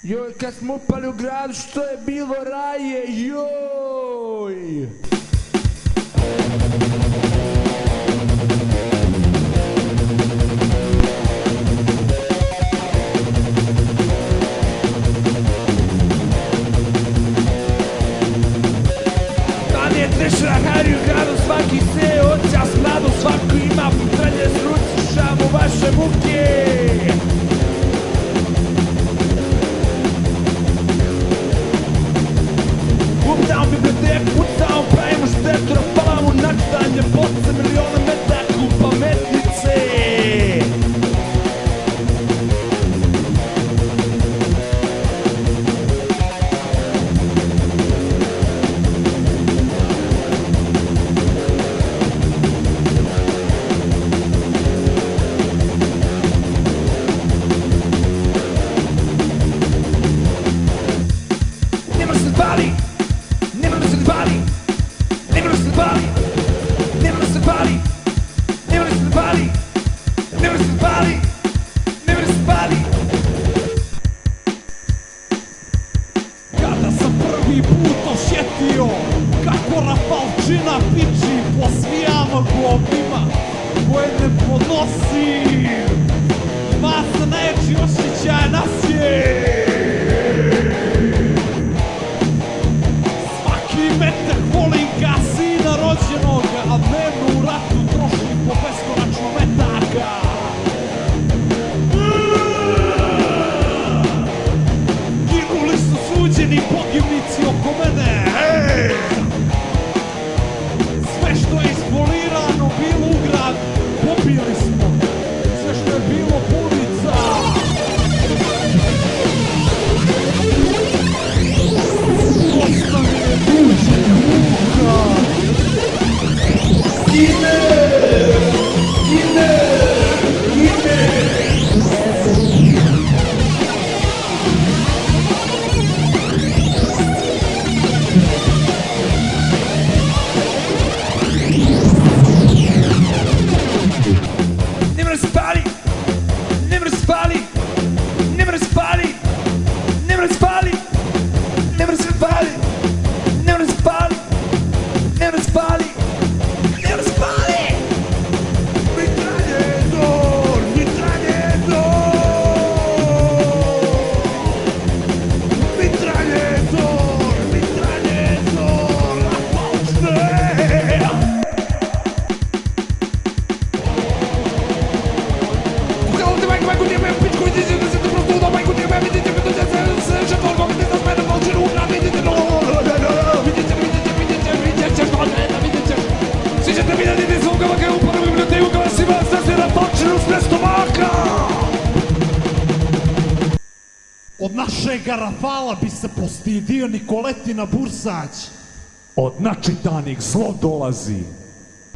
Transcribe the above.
Joj, kad smo upali u gradu, što je bilo raje, joooj! Bande je trešera, haraju, gradom, svaki se osjeća, smradom, svaki ima mitraljez, ruci, šamo, vaše, mukeee! Upadamo, biblioteku, Pucamo, pravimo, štetu, Rafalamo, načitane, ljepotice, Milione, metaka, pametniceee. Kada sam prvi put osjetio kako Rafalčina piči po svijama globima koje ne podnosim, ima se neči osjećaj nas je. Svaki metak volim ka sina rođenoga, a dnevno u ratu trošim po beskonačno metaka. Ginuli su suđeni pogibnici oko mene, sve što je ispolirano bilo u gradu, pobili smo, sve što je bilo punica. Ostavljene duže muka. Ginem, Ginem, Ginem. Od našega Rafala bi se postidio Nikoletina Bursać. Od načitanih zlo dolazi.